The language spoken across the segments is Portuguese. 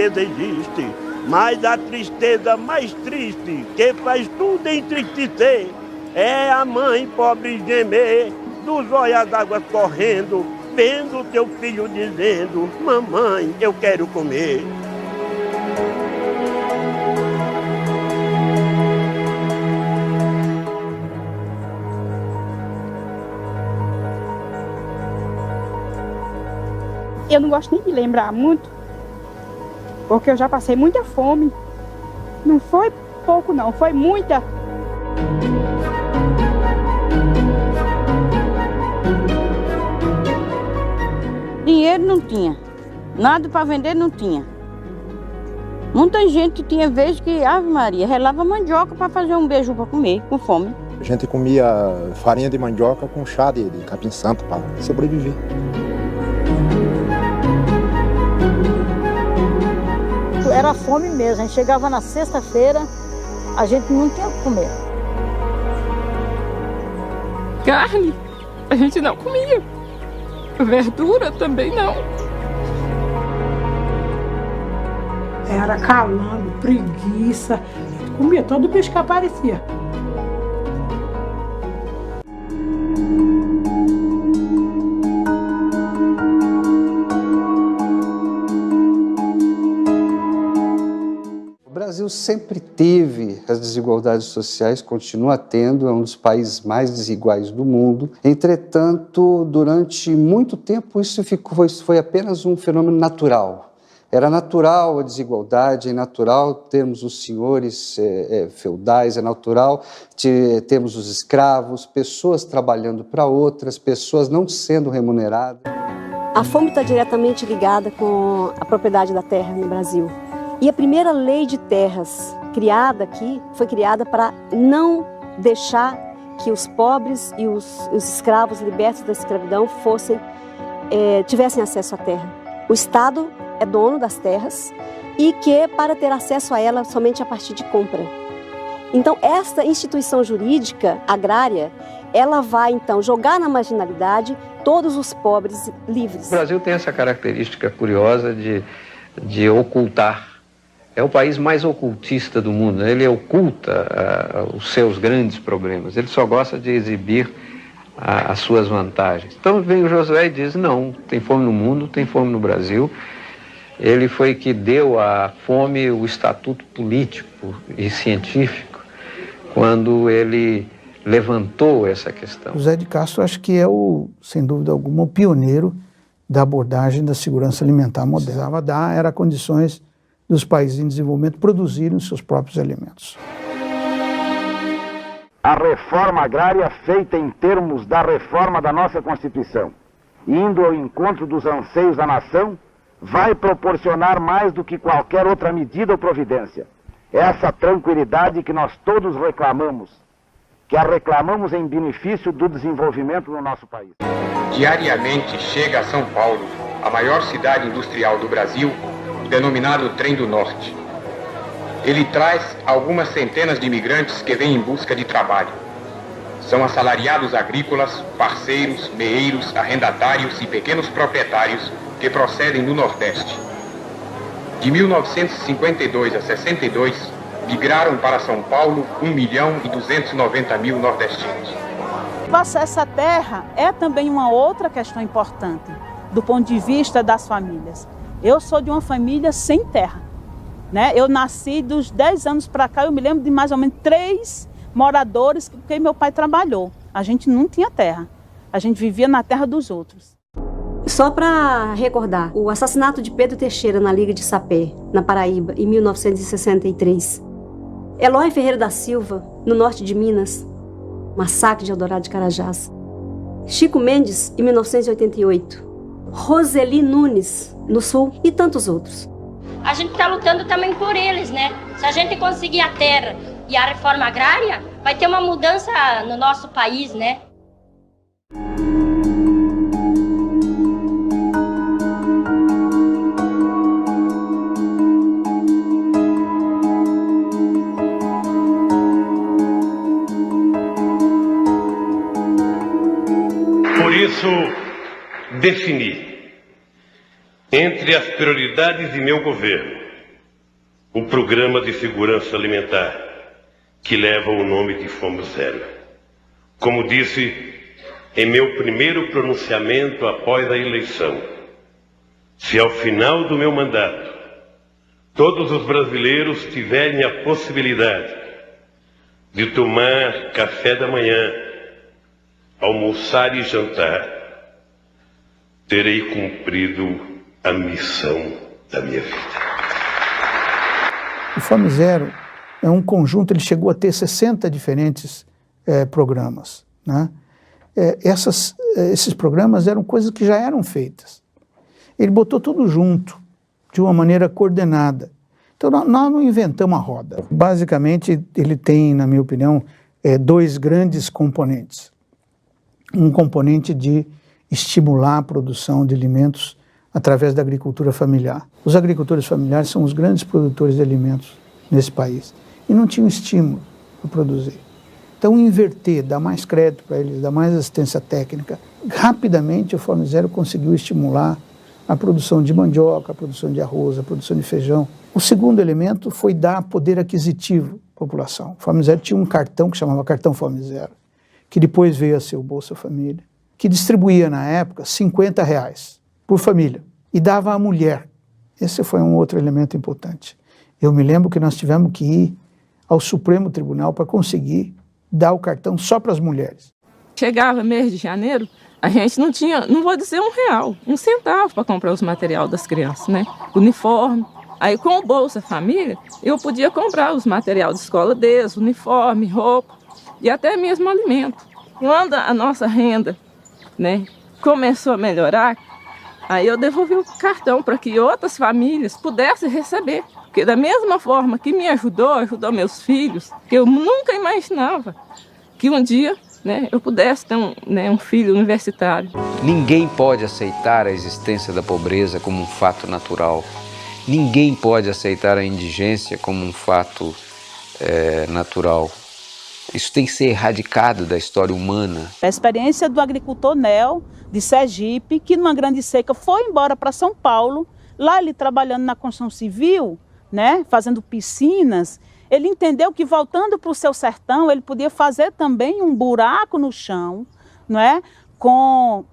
tristeza existe, mas a tristeza mais triste, que faz tudo entristecer, é a mãe pobre gemer, dos olhos d'água correndo, vendo teu filho dizendo: mamãe, eu quero comer. Eu não gosto nem de lembrar muito, porque eu já passei muita fome. Não foi pouco não, foi muita. Dinheiro não tinha, nada para vender não tinha. Muita gente tinha vezes que, Ave Maria, relava mandioca para fazer um beiju para comer, com fome. A gente comia farinha de mandioca com chá de capim-santo para sobreviver. Era fome mesmo, a gente chegava na sexta-feira, a gente não tinha o que comer. Carne, a gente não comia. Verdura também não. Era calango, preguiça, comia todo o peixe que aparecia. O Brasil sempre teve as desigualdades sociais, continua tendo, é um dos países mais desiguais do mundo. Entretanto, durante muito tempo isso foi apenas um fenômeno natural. Era natural a desigualdade, é natural termos os senhores feudais, é natural termos os escravos, pessoas trabalhando para outras, pessoas não sendo remuneradas. A fome está diretamente ligada com a propriedade da terra no Brasil. E a primeira lei de terras criada aqui foi criada para não deixar que os pobres e os escravos libertos da escravidão tivessem acesso à terra. O Estado é dono das terras e que para ter acesso a ela somente a partir de compra. Então esta instituição jurídica agrária, ela vai então jogar na marginalidade todos os pobres livres. O Brasil tem essa característica curiosa de ocultar. É o país mais ocultista do mundo, ele oculta os seus grandes problemas, ele só gosta de exibir as suas vantagens. Então vem o Josué e diz: não, tem fome no mundo, tem fome no Brasil. Ele foi que deu à fome o estatuto político e científico, quando ele levantou essa questão. José de Castro acho que é sem dúvida alguma, o pioneiro da abordagem da segurança alimentar moderna. Era condições dos países em desenvolvimento produzirem os seus próprios alimentos. A reforma agrária feita em termos da reforma da nossa Constituição, indo ao encontro dos anseios da nação, vai proporcionar mais do que qualquer outra medida ou providência essa tranquilidade que nós todos reclamamos, que a reclamamos em benefício do desenvolvimento no nosso país. Diariamente chega a São Paulo, a maior cidade industrial do Brasil, o denominado Trem do Norte. Ele traz algumas centenas de imigrantes que vêm em busca de trabalho. São assalariados agrícolas, parceiros, meeiros, arrendatários e pequenos proprietários que procedem do Nordeste. De 1952 a 62, migraram para São Paulo 1.290.000 nordestinos. O acesso à terra é também uma outra questão importante, do ponto de vista das famílias. Eu sou de uma família sem terra, né? Eu nasci dos 10 anos para cá, eu me lembro de mais ou menos 3 moradores, porque meu pai trabalhou. A gente não tinha terra, a gente vivia na terra dos outros. Só para recordar, o assassinato de Pedro Teixeira na Liga de Sapé, na Paraíba, em 1963. Eloy Ferreira da Silva, no norte de Minas, massacre de Eldorado de Carajás. Chico Mendes, em 1988. Roseli Nunes, no sul, e tantos outros. A gente está lutando também por eles, né? Se a gente conseguir a terra e a reforma agrária, vai ter uma mudança no nosso país, né? Por isso, defini, entre as prioridades de meu governo, um programa de segurança alimentar que leva o nome de Fome Zero. Como disse em meu primeiro pronunciamento após a eleição, se ao final do meu mandato todos os brasileiros tiverem a possibilidade de tomar café da manhã, almoçar e jantar, terei cumprido a missão da minha vida. O Fome Zero é um conjunto, ele chegou a ter 60 diferentes programas, né? Esses programas eram coisas que já eram feitas. Ele botou tudo junto, de uma maneira coordenada. Então, nós não inventamos a roda. Basicamente, ele tem, na minha opinião, dois grandes componentes. Um componente de estimular a produção de alimentos através da agricultura familiar. Os agricultores familiares são os grandes produtores de alimentos nesse país e não tinham estímulo para produzir. Então, inverter, dar mais crédito para eles, dar mais assistência técnica. Rapidamente, o Fome Zero conseguiu estimular a produção de mandioca, a produção de arroz, a produção de feijão. O segundo elemento foi dar poder aquisitivo à população. O Fome Zero tinha um cartão que chamava Cartão Fome Zero, que depois veio a ser o Bolsa Família, que distribuía, na época, R$50 por família e dava à mulher. Esse foi um outro elemento importante. Eu me lembro que nós tivemos que ir ao Supremo Tribunal para conseguir dar o cartão só para as mulheres. Chegava mês de janeiro, a gente não tinha, não vou dizer R$1, R$1 para comprar os materiais das crianças, né? Uniforme. Aí com o Bolsa Família, eu podia comprar os materiais de escola deles, uniforme, roupa e até mesmo alimento. Quando a nossa renda, né, começou a melhorar, aí eu devolvi o cartão para que outras famílias pudessem receber. Porque da mesma forma que me ajudou meus filhos, que eu nunca imaginava que um dia, né, eu pudesse ter um filho universitário. Ninguém pode aceitar a existência da pobreza como um fato natural. Ninguém pode aceitar a indigência como um fato natural. Isso tem que ser erradicado da história humana. A experiência do agricultor Nel, de Sergipe, que numa grande seca foi embora para São Paulo, lá ele trabalhando na construção civil, né, fazendo piscinas, ele entendeu que voltando para o seu sertão, ele podia fazer também um buraco no chão, não é? Com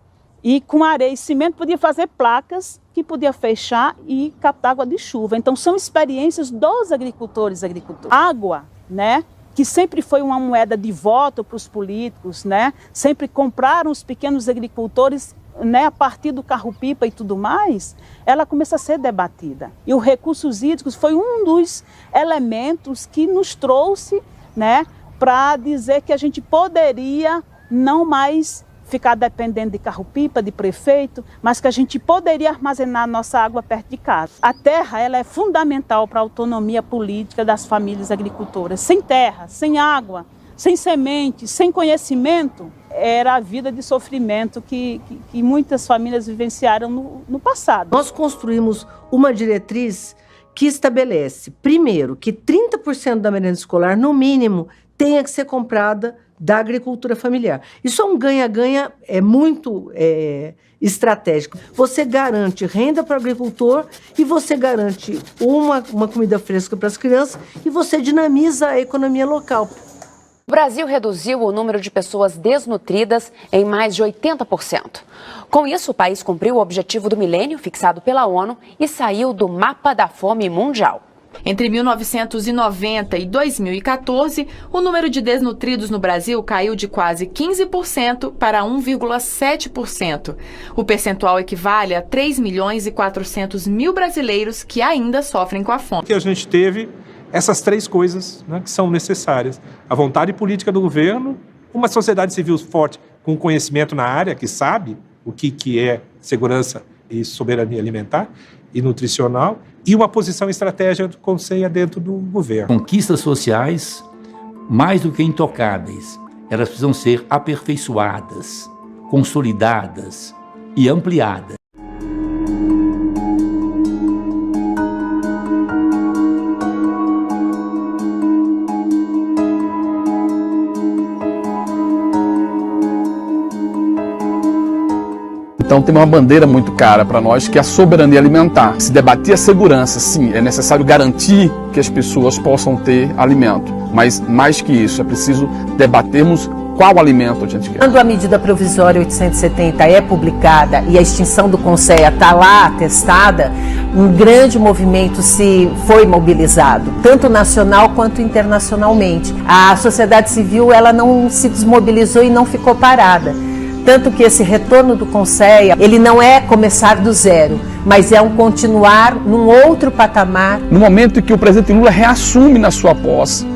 areia e cimento, podia fazer placas que podia fechar e captar água de chuva. Então são experiências dos agricultores. Água, né? Que sempre foi uma moeda de voto para os políticos, né? Sempre compraram os pequenos agricultores, né? A partir do carro-pipa e tudo mais, ela começa a ser debatida. E os recursos hídricos foi um dos elementos que nos trouxe, né? Para dizer que a gente poderia não mais ficar dependendo de carro-pipa, de prefeito, mas que a gente poderia armazenar nossa água perto de casa. A terra, ela é fundamental para a autonomia política das famílias agricultoras. Sem terra, sem água, sem semente, sem conhecimento, era a vida de sofrimento que muitas famílias vivenciaram no passado. Nós construímos uma diretriz que estabelece, primeiro, que 30% da merenda escolar, no mínimo, tenha que ser comprada da agricultura familiar. Isso é um ganha-ganha muito estratégico. Você garante renda para o agricultor e você garante uma comida fresca para as crianças e você dinamiza a economia local. O Brasil reduziu o número de pessoas desnutridas em mais de 80%. Com isso, o país cumpriu o objetivo do milênio fixado pela ONU e saiu do mapa da fome mundial. Entre 1990 e 2014, o número de desnutridos no Brasil caiu de quase 15% para 1,7%. O percentual equivale a 3.400.000 brasileiros que ainda sofrem com a fome. Que a gente teve essas três coisas, né, que são necessárias. A vontade política do governo, uma sociedade civil forte com conhecimento na área, que sabe o que é segurança e soberania alimentar e nutricional, e uma posição estratégica com ceia dentro do governo. Conquistas sociais, mais do que intocáveis, elas precisam ser aperfeiçoadas, consolidadas e ampliadas. Então tem uma bandeira muito cara para nós, que é a soberania alimentar. Se debater a segurança, sim, é necessário garantir que as pessoas possam ter alimento. Mas mais que isso, é preciso debatermos qual alimento a gente quer. Quando a medida provisória 870 é publicada e a extinção do CONSEA está lá atestada, um grande movimento foi mobilizado, tanto nacional quanto internacionalmente. A sociedade civil ela não se desmobilizou e não ficou parada. Tanto que esse retorno do CONSEA, ele não é começar do zero, mas é um continuar num outro patamar. No momento em que o presidente Lula reassume na sua posse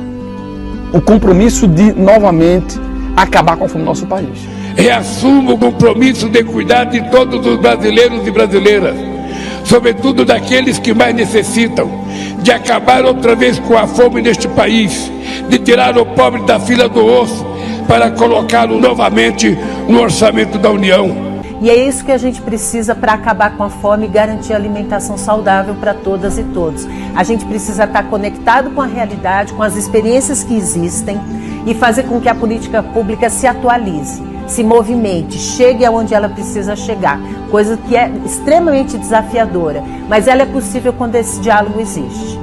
o compromisso de, novamente, acabar com a fome no nosso país. Reassumo o compromisso de cuidar de todos os brasileiros e brasileiras, sobretudo daqueles que mais necessitam, de acabar outra vez com a fome neste país, de tirar o pobre da fila do osso para colocá-lo novamente no orçamento da União. E é isso que a gente precisa para acabar com a fome e garantir alimentação saudável para todas e todos. A gente precisa estar conectado com a realidade, com as experiências que existem e fazer com que a política pública se atualize, se movimente, chegue aonde ela precisa chegar. Coisa que é extremamente desafiadora, mas ela é possível quando esse diálogo existe.